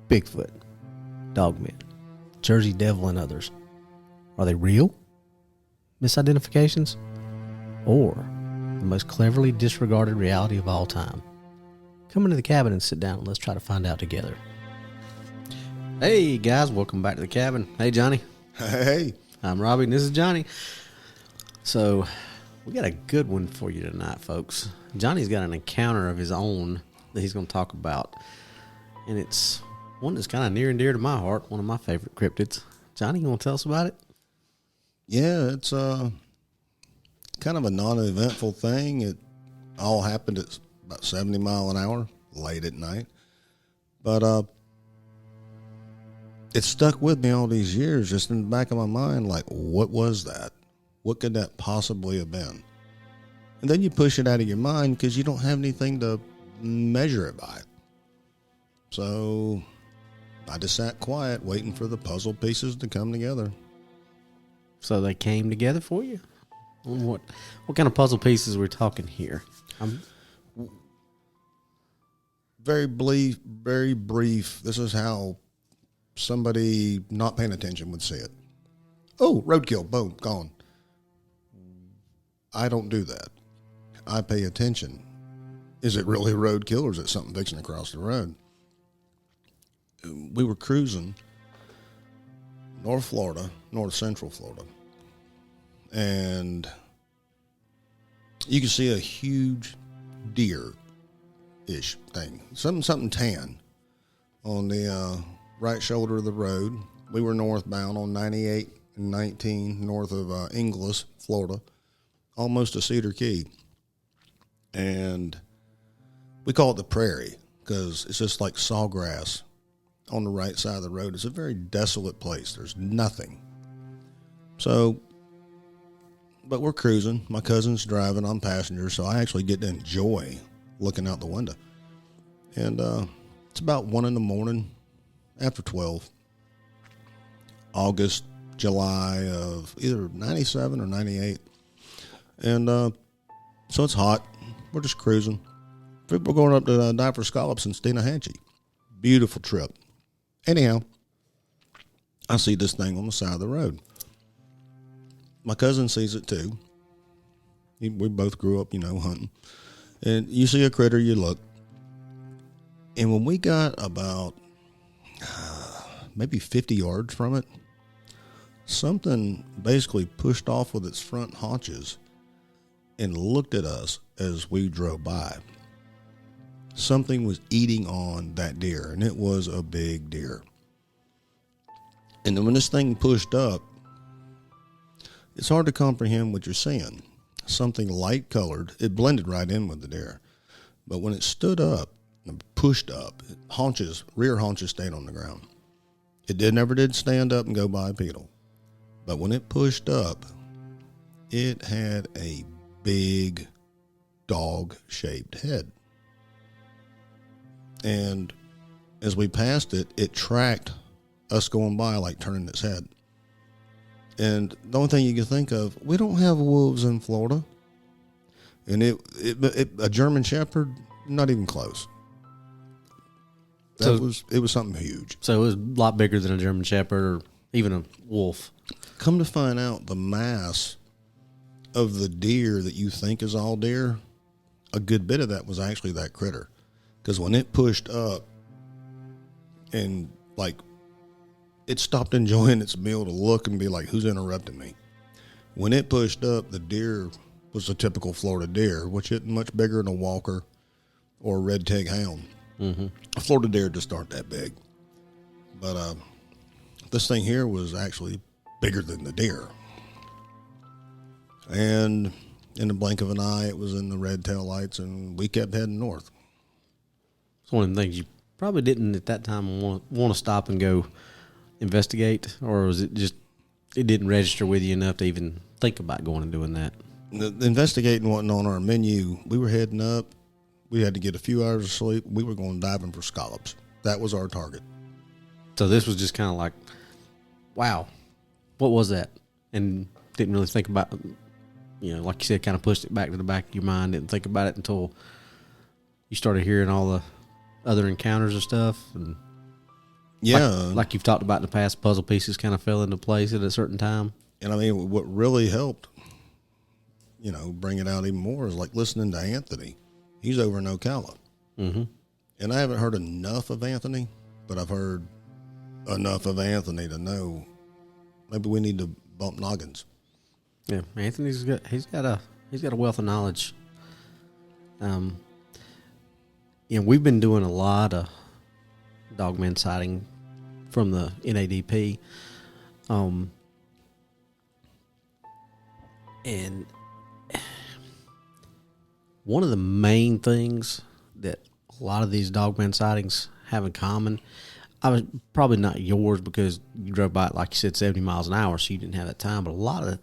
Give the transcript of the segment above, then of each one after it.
Bigfoot, Dogman, Jersey Devil, and others. Are they real? Misidentifications? Or the most cleverly disregarded reality of all time? Come into the cabin and sit down and let's try to find out together. Hey guys, welcome back to the cabin. Hey Johnny. Hey. I'm Robbie and this is Johnny. So, we got a good one for you tonight, folks. Johnny's got an encounter of his own that he's going to talk about. And it's one that's kind of near and dear to my heart, one of my favorite cryptids. Johnny, you want to tell us about it? Yeah, it's kind of a non-eventful thing. It all happened at about 70 miles an hour, late at night. But it stuck with me all these years, just in the back of my mind, like, what was that? What could that possibly have been? And then you push it out of your mind because you don't have anything to measure it by. So I just sat quiet, waiting for the puzzle pieces to come together. So they came together for you? What kind of puzzle pieces we're talking here? Very brief. This is how somebody not paying attention would see it. Oh, roadkill, boom, gone. I don't do that. I pay attention. Is it really a roadkill or is it something fixing across the road? We were cruising North Central Florida, and you can see a huge deer-ish thing, something tan on the right shoulder of the road. We were northbound on 98 and 19 north of Inglis, Florida, almost to Cedar Key. And we call it the prairie because it's just like sawgrass on the right side of the road. It's a very desolate place. There's nothing. So, but we're cruising. My cousin's driving. I'm passenger, so I actually get to enjoy looking out the window. And it's about 1 a.m, after 12. August, July of either 97 or 98. And so it's hot. We're just cruising. We're going up to dive for scallops in Steenahatchee. Beautiful trip. Anyhow, I see this thing on the side of the road. My cousin sees it too. We both grew up, hunting. And you see a critter, you look. And when we got about maybe 50 yards from it, something basically pushed off with its front haunches and looked at us as we drove by. Something was eating on that deer, and it was a big deer. And then when this thing pushed up, it's hard to comprehend what you're seeing. Something light colored, it blended right in with the deer. But when it stood up and pushed up, rear haunches stayed on the ground. It never did stand up and go bipedal. But when it pushed up, it had a big dog-shaped head. And as we passed it, it tracked us going by, like turning its head. And the only thing you can think of, we don't have wolves in Florida. And a German Shepherd, not even close. It was something huge. So it was a lot bigger than a German Shepherd or even a wolf. Come to find out, the mass of the deer that you think is all deer, a good bit of that was actually that critter. Because when it pushed up and it stopped enjoying its meal to look and be like, who's interrupting me? When it pushed up, the deer was a typical Florida deer, which isn't much bigger than a walker or a red-tailed hound. Mm-hmm. A Florida deer just aren't that big. But this thing here was actually bigger than the deer. And in the blink of an eye, it was in the red tail lights, and we kept heading north. It's one of the things you probably didn't at that time want to stop and go investigate, or was it just it didn't register with you enough to even think about going and doing that? The investigating wasn't on our menu. We were heading up. We had to get a few hours of sleep. We were going diving for scallops. That was our target. So this was just kind of like, wow, what was that? And didn't really think about, like you said, kind of pushed it back to the back of your mind. Didn't think about it until you started hearing all the other encounters and stuff. And Yeah. Like you've talked about in the past, puzzle pieces kind of fell into place at a certain time. And I mean, what really helped, bring it out even more is like listening to Anthony. He's over in Ocala. Mm-hmm. And I haven't heard enough of Anthony, but I've heard enough of Anthony to know maybe we need to bump noggins. Yeah, Anthony's got a wealth of knowledge. We've been doing a lot of Dogman sighting from the NADP. And one of the main things that a lot of these Dogman sightings have in common, I was probably not yours because you drove by it, like you said, 70 miles an hour, so you didn't have that time. But a lot of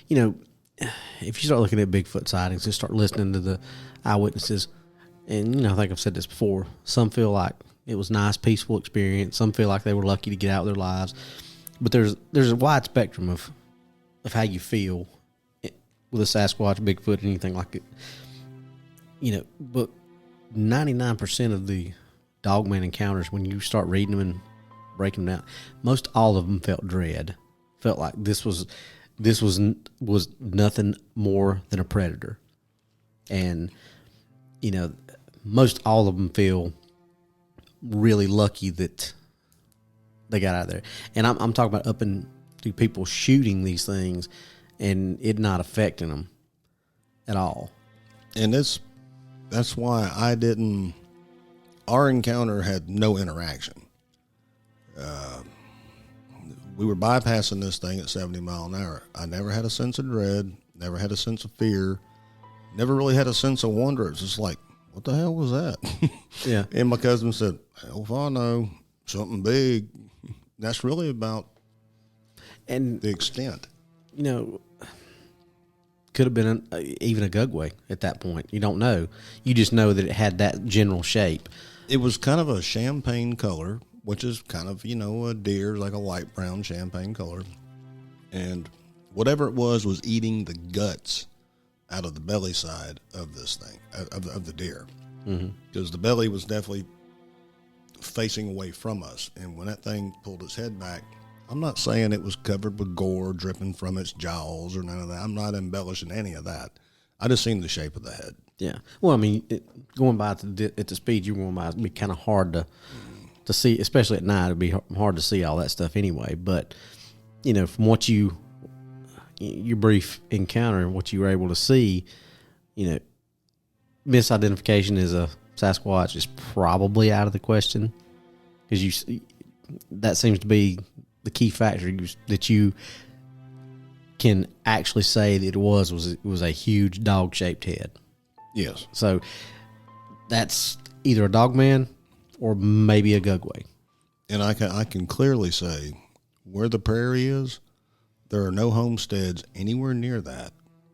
if you start looking at Bigfoot sightings and start listening to the eyewitnesses, and I think I've said this before, some feel like it was a nice, peaceful experience. Some feel like they were lucky to get out of their lives. But there's a wide spectrum of how you feel with a Sasquatch, Bigfoot, anything like it. But 99% of the Dogman encounters, when you start reading them and breaking them down, most all of them felt dread. Felt like this was nothing more than a predator. And, most all of them feel really lucky that they got out of there. And I'm talking about up and through people shooting these things and it not affecting them at all. And that's why our encounter had no interaction. We were bypassing this thing at 70 miles an hour. I never had a sense of dread, never had a sense of fear, never really had a sense of wonder. It's just like, what the hell was that? Yeah. And my cousin said, hell if I know, something big. That's really about and the extent. Could have been even a gugway at that point. You don't know. You just know that it had that general shape. It was kind of a champagne color, which is kind of, a deer, like a light brown champagne color. And whatever it was eating the guts out of the belly side of this thing, of the deer. Because the belly was definitely facing away from us. And when that thing pulled its head back, I'm not saying it was covered with gore dripping from its jaws or none of that. I'm not embellishing any of that. I just seen the shape of the head. Yeah. Well, I mean, going by at the speed you were going by, it'd be kind of hard to see, especially at night. It'd be hard to see all that stuff anyway. But, from what your brief encounter and what you were able to see, misidentification as a Sasquatch is probably out of the question because that seems to be the key factor that you can actually say that it was a huge dog-shaped head. Yes. So that's either a Dogman or maybe a gugway. And I can clearly say where the prairie is, there are no homesteads anywhere near that.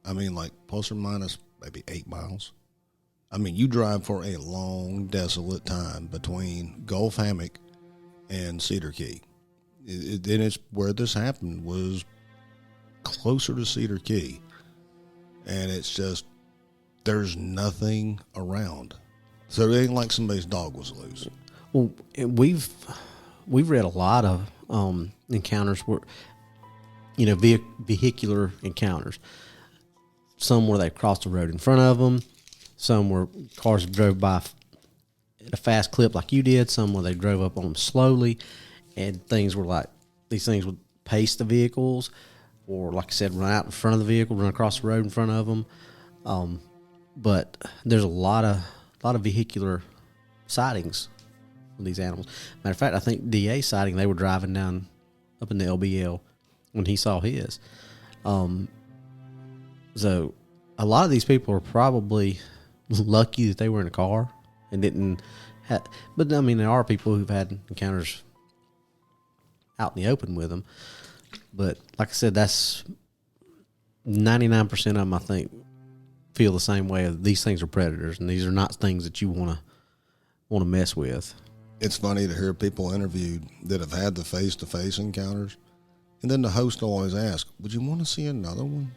I mean, like plus or minus maybe 8 miles. I mean, you drive for a long, desolate time between Gulf Hammock and Cedar Key. And it's where this happened was closer to Cedar Key. And it's just, there's nothing around. So it ain't like somebody's dog was loose. Well, we've read a lot of encounters where, vehicular encounters. Some where they crossed the road in front of them. Some where cars drove by at a fast clip like you did. Some where they drove up on them slowly. And things were like, these things would pace the vehicles or, like I said, run out in front of the vehicle, run across the road in front of them. But there's a lot of vehicular sightings with these animals. Matter of fact, I think DA sighting, they were driving down up in the LBL when he saw his. So a lot of these people are probably lucky that they were in a car and didn't have, but I mean, there are people who've had encounters out in the open with them. But like I said, that's 99% of them, I think, feel the same way. These things are predators, and these are not things that you want to mess with. It's funny to hear people interviewed that have had the face-to-face encounters, and then the host always asks, would you want to see another one?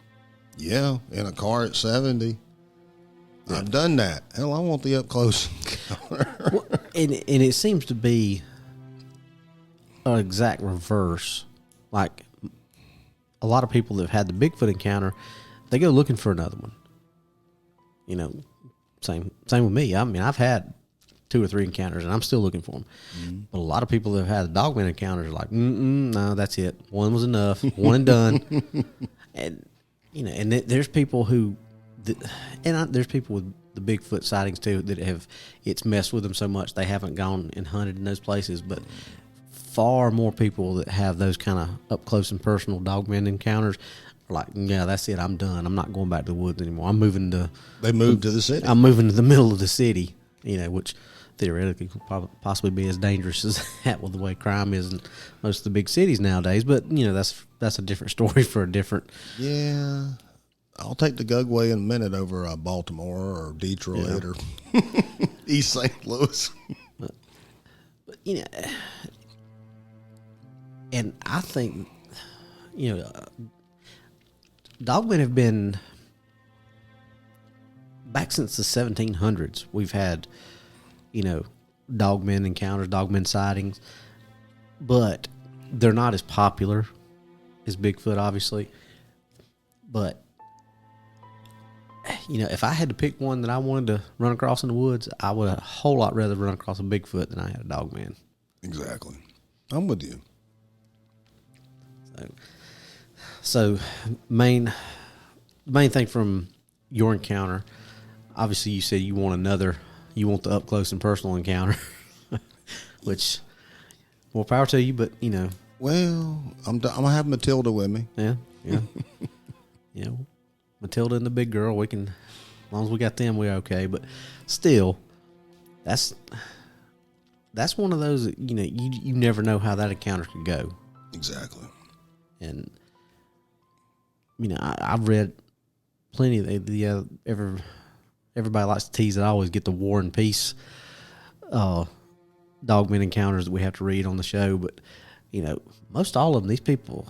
Yeah, in a car at 70. Yeah. I've done that. Hell, I want the up-close encounter. Well, and it seems to be an exact reverse. Like a lot of people that have had the Bigfoot encounter, they go looking for another one. You know, same with me. I mean, I've had 2 or 3 encounters, and I'm still looking for them. Mm-hmm. But a lot of people that have had the Dogman encounters are like, no, that's it. One was enough. One and done. And you know, and there's people who, there's people with the Bigfoot sightings too that have it's messed with them so much they haven't gone and hunted in those places. But far more people that have those kind of up close and personal Dogman encounters are like, yeah, that's it. I'm done. I'm not going back to the woods anymore. I'm moving to. They moved to the city. I'm moving to the middle of the city. You know, which theoretically could possibly be as dangerous as that with the way crime is in most of the big cities nowadays. But you know, that's a different story for a different. Yeah, I'll take the Gugway in a minute over Baltimore or Detroit or East St. Louis. But you know, and I think you know, Dogmen have been back since the 1700s. We've had, you know, Dogmen encounters, Dogmen sightings, but they're not as popular as Bigfoot, obviously. But, you know, if I had to pick one that I wanted to run across in the woods, I would a whole lot rather run across a Bigfoot than I had a Dogman. Exactly. I'm with you. So main thing from your encounter, obviously you said you want the up close and personal encounter, which more power to you, but you know. Well, I'm gonna have Matilda with me. Yeah. You know, Matilda and the big girl, we can, as long as we got them, we're okay. But still, that's one of those that, you know, you never know how that encounter could go. Exactly. And you know, I've read plenty of everybody likes to tease that I always get the War and Peace Dogman encounters that we have to read on the show, but you know, most all of them, these people,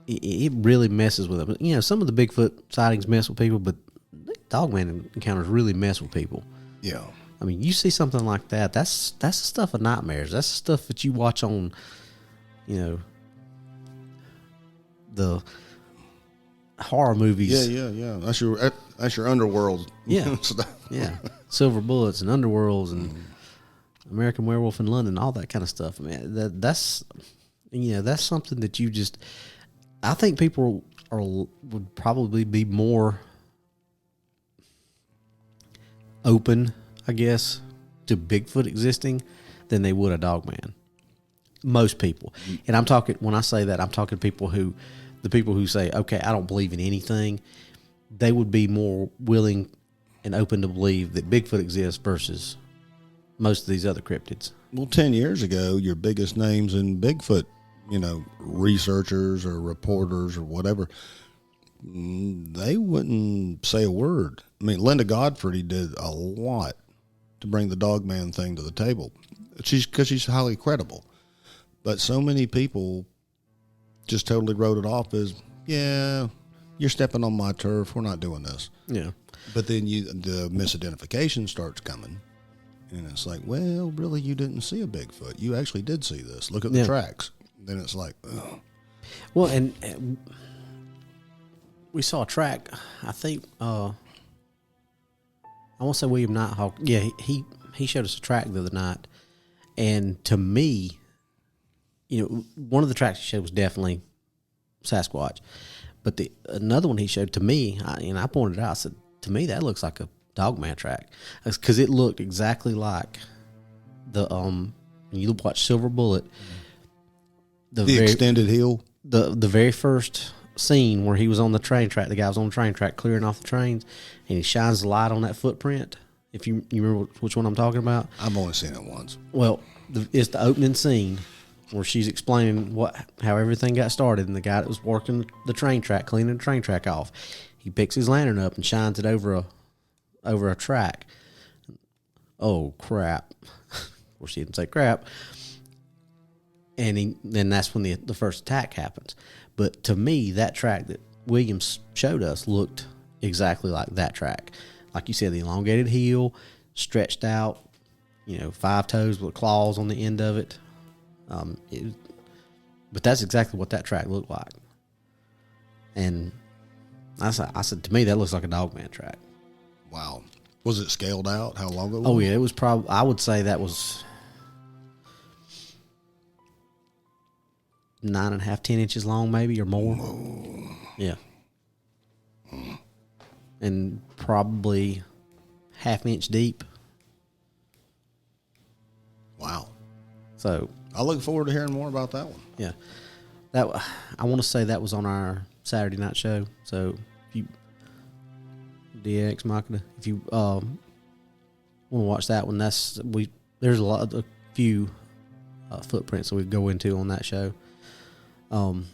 it really messes with them. You know, some of the Bigfoot sightings mess with people, but Dogman encounters really mess with people. Yeah. I mean, you see something like that, that's the stuff of nightmares. That's the stuff that you watch on, you know, the horror movies. Yeah. That's your underworld. Yeah. Yeah. Silver Bullets and Underworlds and American Werewolf in London, all that kind of stuff. I mean, that's something that you just, I think people would probably be more open, I guess, to Bigfoot existing than they would a Dogman. Most people. And I'm talking, when I say that, I'm talking the people who say, okay, I don't believe in anything, they would be more willing and open to believe that Bigfoot exists versus most of these other cryptids. Well, 10 years ago, your biggest names in Bigfoot, you know, researchers or reporters or whatever, they wouldn't say a word. I mean, Linda Godfrey did a lot to bring the Dogman thing to the table. Because she's highly credible. But so many people just totally wrote it off as, yeah, you're stepping on my turf. We're not doing this. Yeah. But then the misidentification starts coming. And it's like, well, really, you didn't see a Bigfoot. You actually did see this. Look at the tracks. Then it's like, oh. Well, and we saw a track, I think, I won't say William Nighthawk. Yeah, he showed us a track the other night. And to me, you know, one of the tracks he showed was definitely Sasquatch. But another one he showed to me, I pointed it out, I said, to me, that looks like a Dogman track. Because it looked exactly like the, when you watch Silver Bullet, the extended heel. The very first scene where he was on the train track, the guy was on the train track clearing off the trains, and he shines the light on that footprint. If you remember which one I'm talking about. I've only seen it once. Well, it's the opening scene where she's explaining how everything got started, and the guy that was working the train track, cleaning the train track off, he picks his lantern up and shines it over a track. Oh, crap. Of course, he didn't say crap. And then that's when the first attack happens. But to me, that track that Williams showed us looked exactly like that track. Like you said, the elongated heel, stretched out, 5 toes with claws on the end of it. But that's exactly what that track looked like. And I said, to me, that looks like a Dogman track. Wow. Was it scaled out? How long ago? Oh, yeah. It was probably, I would say that was 9.5, 10 inches long, maybe, or more. Whoa. Yeah. And probably half-inch deep. Wow. So I look forward to hearing more about that one. yeah, I want to say that was on our Saturday night show. So if you DX Machina, if you want to watch that one, there's a few footprints that we go into on that show. But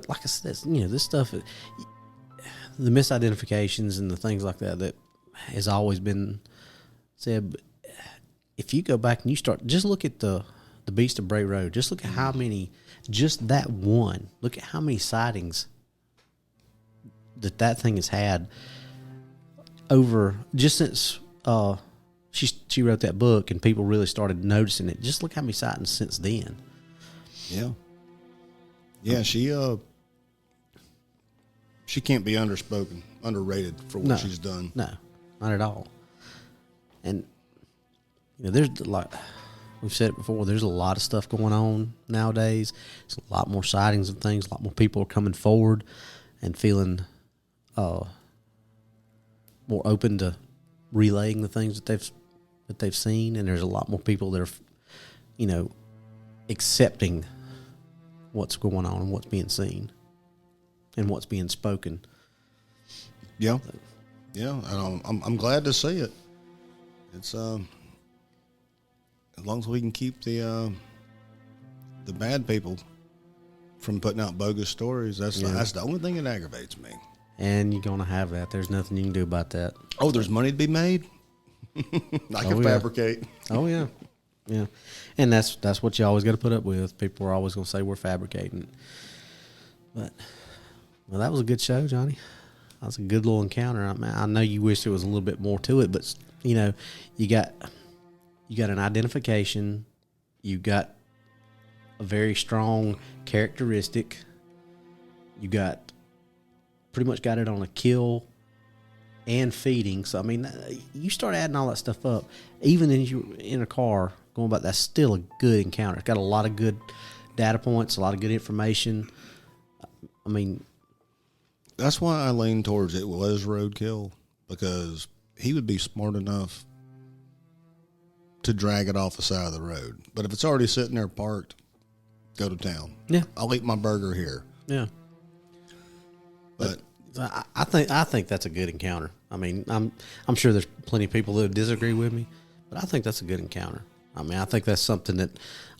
like I said, this stuff, the misidentifications and the things like that has always been said. But if you go back and you just look at the Beast of Bray Road, just look at how many, just that one, look at how many sightings that thing has had over, just since she wrote that book and people really started noticing it. Just look how many sightings since then. Yeah. Yeah, she can't be underrated for what she's done. No, not at all. And there's like we've said it before, there's a lot of stuff going on nowadays. There's a lot more sightings of things. A lot more people are coming forward and feeling more open to relaying the things that they've seen. And there's a lot more people that are, accepting what's going on and what's being seen and what's being spoken. Yeah, yeah. I'm glad to see it. It's as long as we can keep the bad people from putting out bogus stories, that's the only thing that aggravates me. And you're gonna have that. There's nothing you can do about that. Oh, there's money to be made. I can fabricate. Oh yeah, yeah. And that's what you always got to put up with. People are always gonna say we're fabricating. But that was a good show, Johnny. That was a good little encounter. I know you wish there was a little bit more to it, but you got an identification. You got a very strong characteristic. You got pretty much got it on a kill and feeding. So, you start adding all that stuff up. Even if you're in a car going about, that's still a good encounter. It's got a lot of good data points, a lot of good information. That's why I lean towards it was roadkill, because he would be smart enough to drag it off the side of the road. But if it's already sitting there parked, go to town. Yeah. I'll eat my burger here. Yeah. But I think that's a good encounter. I'm sure there's plenty of people that disagree with me, but I think that's a good encounter. I think that's something that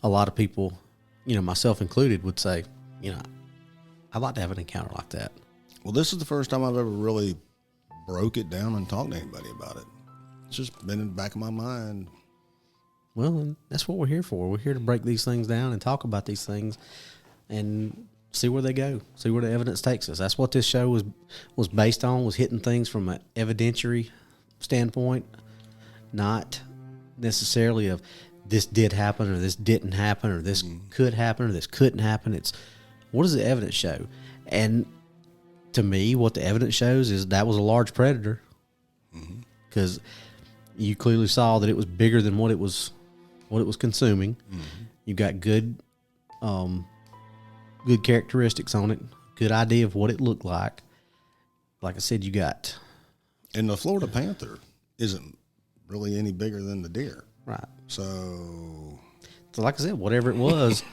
a lot of people, myself included, would say, I'd like to have an encounter like that. Well, this is the first time I've ever really broke it down and talked to anybody about it. It's just been in the back of my mind. Well, and that's what we're here for. We're here to break these things down and talk about these things and see where they go, see where the evidence takes us. That's what this show was based on, was hitting things from an evidentiary standpoint, not necessarily of this did happen or this didn't happen or this could happen or this couldn't happen. It's what does the evidence show? And to me, what the evidence shows is that was a large predator, because you clearly saw that it was bigger than what it was consuming. You got good characteristics on it, good idea of what it looked like. Like I said, you got, and the Florida panther isn't really any bigger than the deer, right? So like I said, whatever it was,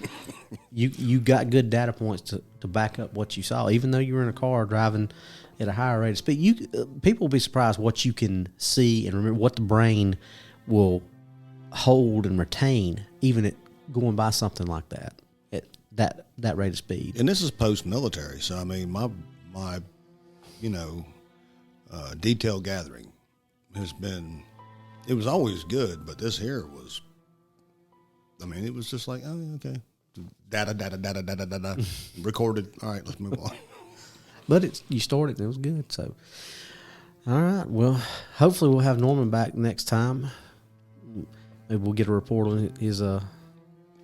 you got good data points to back up what you saw, even though you were in a car driving at a higher rate of speed. People will be surprised what you can see and remember, what the brain will hold and retain, even at going by something like that at that rate of speed. And this is post-military, so my detail gathering has been, it was always good, but this here was, it was just like, oh, okay, data, recorded. All right, let's move on. But you stored it and it was good. So, all right. Well, hopefully we'll have Norman back next time. Maybe we'll get a report on his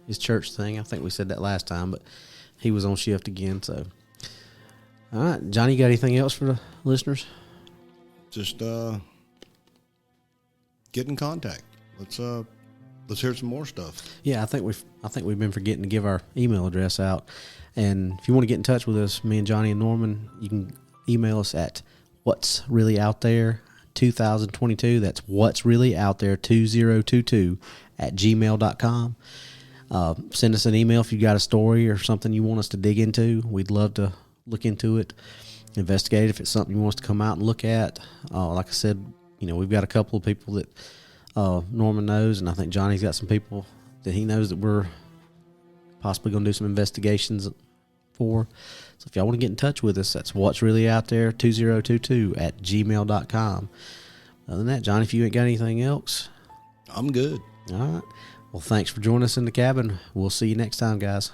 his church thing. I think we said that last time, but he was on shift again. So, all right, Johnny, you got anything else for the listeners? Just get in contact. Let's hear some more stuff. Yeah, I think we've been forgetting to give our email address out. And if you want to get in touch with us, me and Johnny and Norman, you can email us at what's really out there 2022. That's what's really out there 2022 at gmail.com. Send us an email if you got a story or something you want us to dig into. We'd love to look into it, investigate it if it's something you want us to come out and look at. Like I said, we've got a couple of people that Norman knows, and I think Johnny's got some people that he knows that we're possibly going to do some investigations for. So if y'all want to get in touch with us, that's what's really out there 2022 at gmail.com. Other than that, Johnny, if you ain't got anything else, I'm good. all right. Well, thanks for joining us in the cabin. We'll see you next time, guys.